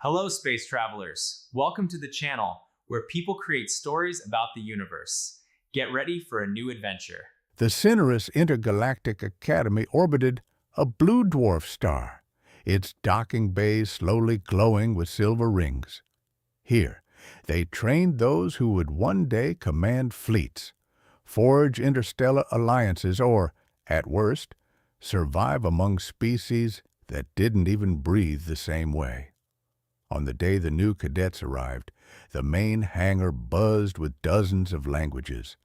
Hello, space travelers. Welcome to the channel where people create stories about the universe. Get ready for a new adventure. The Syneris Intergalactic Academy orbited a blue dwarf star, its docking bays slowly glowing with silver rings. Here, they trained those who would one day command fleets, forge interstellar alliances, or, at worst, survive among species that didn't even breathe the same way. On the day the new cadets arrived, the main hangar buzzed with dozens of languages.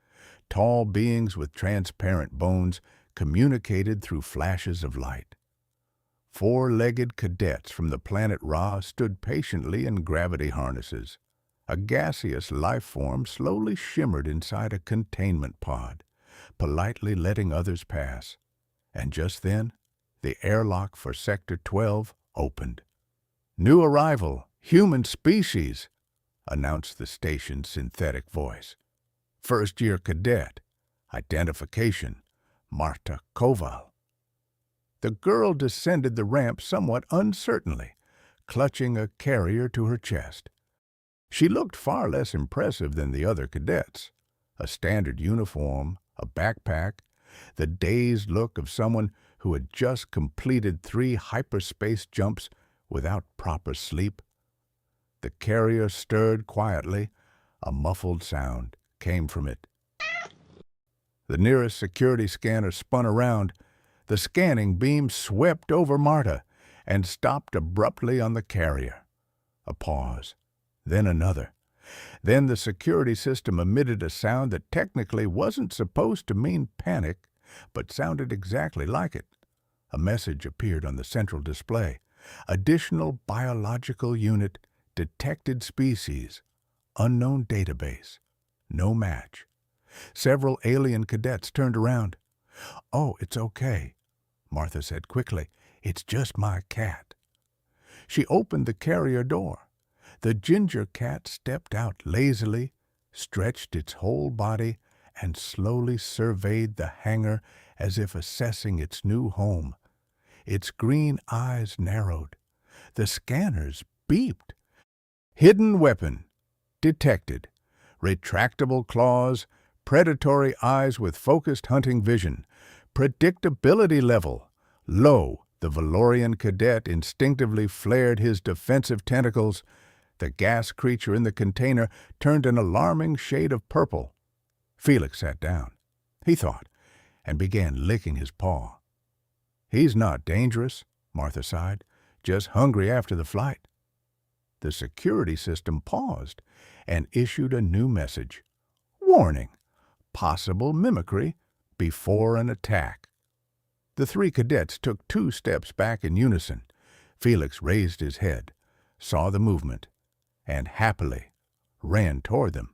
Tall beings with transparent bones communicated through flashes of light. Four-legged cadets from the planet Ra stood patiently in gravity harnesses. A gaseous life form slowly shimmered inside a containment pod, politely letting others pass. And just then, the airlock for Sector 12 opened. "New arrival, human species," announced the station's synthetic voice. "First-year cadet, identification, Marta Koval." The girl descended the ramp somewhat uncertainly, clutching a carrier to her chest. She looked far less impressive than the other cadets. A standard uniform, a backpack, the dazed look of someone who had just completed 3 hyperspace jumps without proper sleep. The carrier stirred quietly. A muffled sound came from it. The nearest security scanner spun around. The scanning beam swept over Marta and stopped abruptly on the carrier. A pause, then another. Then the security system emitted a sound that technically wasn't supposed to mean panic, but sounded exactly like it. A message appeared on the central display. Additional biological unit, detected species, unknown database, no match. Several alien cadets turned around. "Oh, it's okay," Martha said quickly. "It's just my cat." She opened the carrier door. The ginger cat stepped out lazily, stretched its whole body, and slowly surveyed the hangar as if assessing its new home. Its green eyes narrowed. The scanners beeped. Hidden weapon detected. Retractable claws, predatory eyes with focused hunting vision. Predictability level low. The Valorian cadet instinctively flared his defensive tentacles. The gas creature in the container turned an alarming shade of purple. Felix sat down, he thought, and began licking his paw. "He's not dangerous," Martha sighed, "just hungry after the flight." The security system paused and issued a new message. "Warning! Possible mimicry before an attack." The 3 cadets took 2 steps back in unison. Felix raised his head, saw the movement, and happily ran toward them.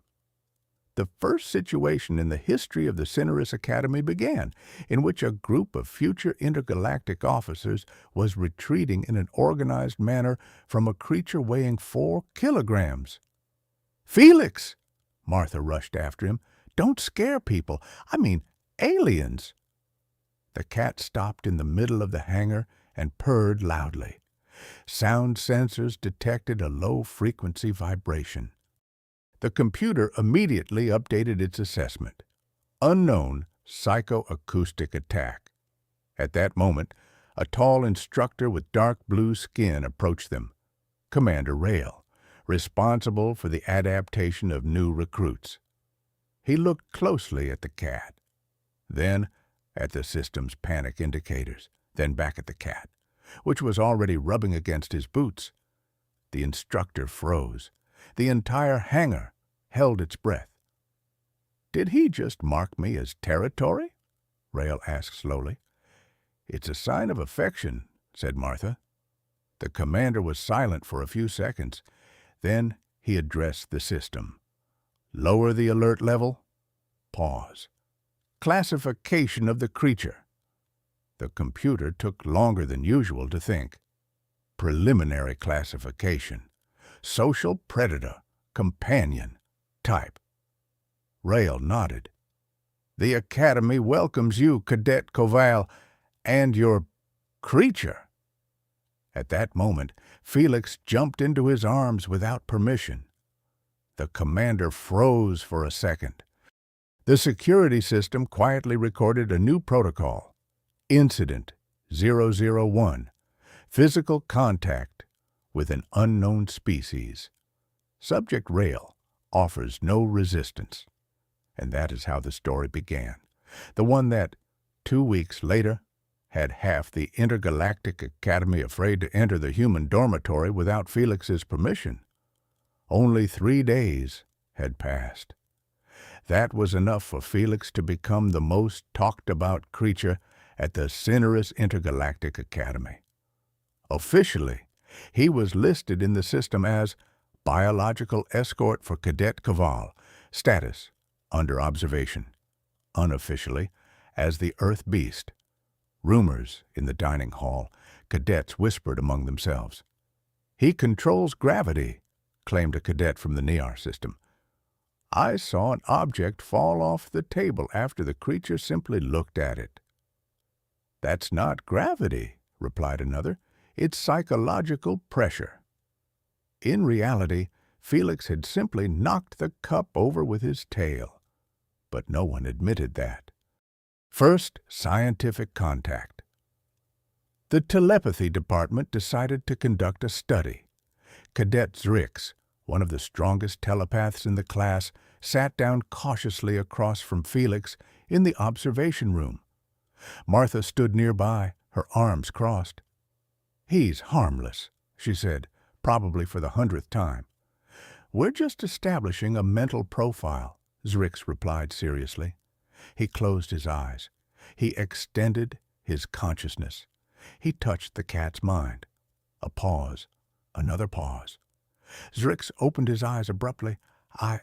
The first situation in the history of the Syneris Academy began, in which a group of future intergalactic officers was retreating in an organized manner from a creature weighing 4 kilograms. "Felix!" Martha rushed after him. "Don't scare people. I mean, aliens." The cat stopped in the middle of the hangar and purred loudly. Sound sensors detected a low-frequency vibration. The computer immediately updated its assessment. Unknown psychoacoustic attack. At that moment, a tall instructor with dark blue skin approached them. Commander Rail, responsible for the adaptation of new recruits. He looked closely at the cat, then at the system's panic indicators, then back at the cat, which was already rubbing against his boots. The instructor froze. The entire hangar held its breath. "Did he just mark me as territory?" Rail asked slowly. "It's a sign of affection," said Martha. The commander was silent for a few seconds. Then he addressed the system. "Lower the alert level." Pause. "Classification of the creature." The computer took longer than usual to think. "Preliminary classification. Social predator, companion, type." Rail nodded. "The Academy welcomes you, Cadet Koval, and your creature." At that moment, Felix jumped into his arms without permission. The commander froze for a second. The security system quietly recorded a new protocol. Incident 001. Physical contact with an unknown species. Subject Rail offers no resistance. And that is how the story began. The one that, 2 weeks later, had half the Intergalactic Academy afraid to enter the human dormitory without Felix's permission. Only 3 days had passed. That was enough for Felix to become the most talked-about creature at the Syneris Intergalactic Academy. Officially, he was listed in the system as Biological Escort for Cadet Koval, status under observation. Unofficially, as the Earth Beast. Rumors in the dining hall, cadets whispered among themselves. "He controls gravity," claimed a cadet from the Niar system. "I saw an object fall off the table after the creature simply looked at it." "That's not gravity," replied another. "It's psychological pressure." In reality, Felix had simply knocked the cup over with his tail. But no one admitted that. First, scientific contact. The telepathy department decided to conduct a study. Cadet Syneris, one of the strongest telepaths in the class, sat down cautiously across from Felix in the observation room. Martha stood nearby, her arms crossed. "He's harmless," she said, probably for the 100th time. "We're just establishing a mental profile," Syneris replied seriously. He closed his eyes. He extended his consciousness. He touched the cat's mind. A pause. Another pause. Syneris opened his eyes abruptly. "I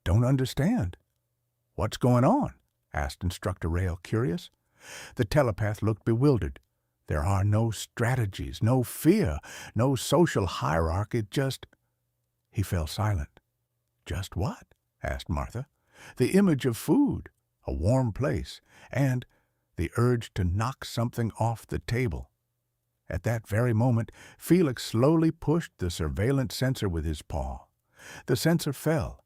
don't understand." "What's going on?" asked Instructor Rail, curious. The telepath looked bewildered. "There are no strategies, no fear, no social hierarchy, just—" He fell silent. "Just what?" asked Martha. "The image of food, a warm place, and the urge to knock something off the table." At that very moment, Felix slowly pushed the surveillance sensor with his paw. The sensor fell.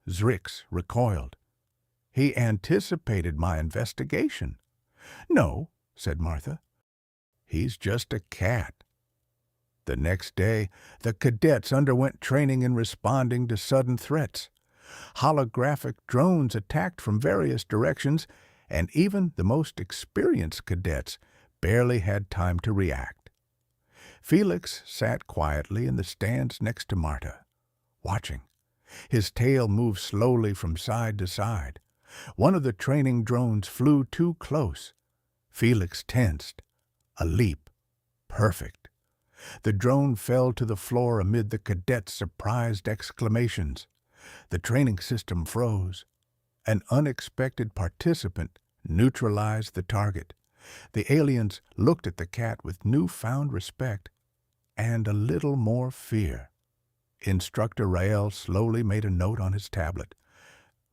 Syneris recoiled. "He anticipated my investigation." "No," said Martha. "He's just a cat." The next day, the cadets underwent training in responding to sudden threats. Holographic drones attacked from various directions, and even the most experienced cadets barely had time to react. Felix sat quietly in the stands next to Marta, watching. His tail moved slowly from side to side. One of the training drones flew too close. Felix tensed. A leap. Perfect. The drone fell to the floor amid the cadets' surprised exclamations. The training system froze. An unexpected participant neutralized the target. The aliens looked at the cat with newfound respect and a little more fear. Instructor Rael slowly made a note on his tablet.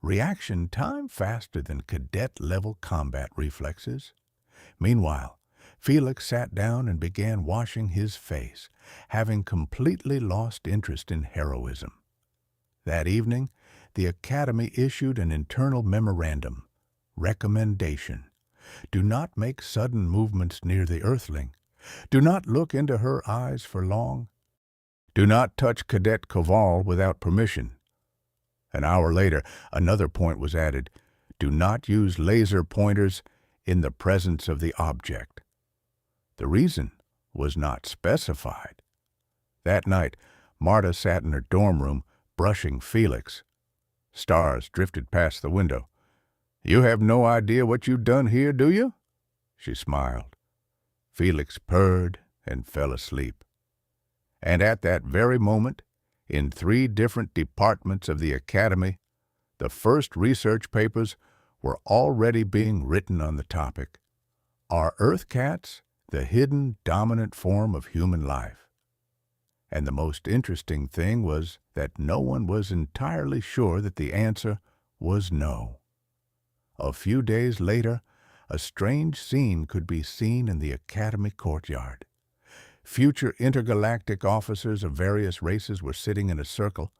Reaction time faster than cadet-level combat reflexes. Meanwhile, Felix sat down and began washing his face, having completely lost interest in heroism. That evening, the Academy issued an internal memorandum. Recommendation. Do not make sudden movements near the Earthling. Do not look into her eyes for long. Do not touch Cadet Koval without permission. An hour later, another point was added. Do not use laser pointers in the presence of the object. The reason was not specified. That night, Marta sat in her dorm room, brushing Felix. Stars drifted past the window. "You have no idea what you've done here, do you?" She smiled. Felix purred and fell asleep. And at that very moment, in 3 different departments of the Academy, the first research papers were already being written on the topic. Are Earth cats the hidden dominant form of human life? And the most interesting thing was that no one was entirely sure that the answer was no. A few days later, a strange scene could be seen in the Academy courtyard. Future intergalactic officers of various races were sitting in a circle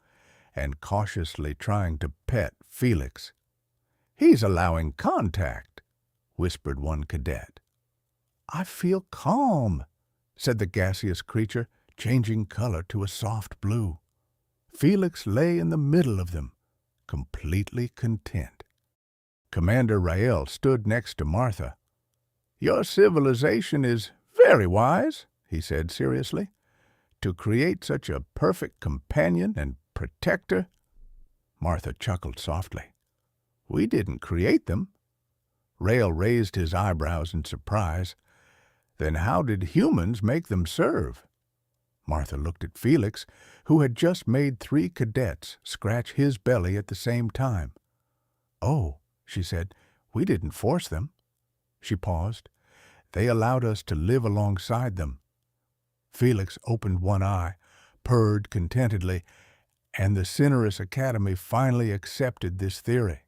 and cautiously trying to pet Felix. "He's allowing contact," whispered one cadet. "I feel calm," said the gaseous creature, changing color to a soft blue. Felix lay in the middle of them, completely content. Commander Rael stood next to Martha. "Your civilization is very wise," he said seriously, "to create such a perfect companion and protector." Martha chuckled softly. "We didn't create them." Rael raised his eyebrows in surprise. "Then how did humans make them serve?" Martha looked at Felix, who had just made 3 cadets scratch his belly at the same time. "Oh," she said, "we didn't force them." She paused. "They allowed us to live alongside them." Felix opened one eye, purred contentedly, and the Syneris Academy finally accepted this theory.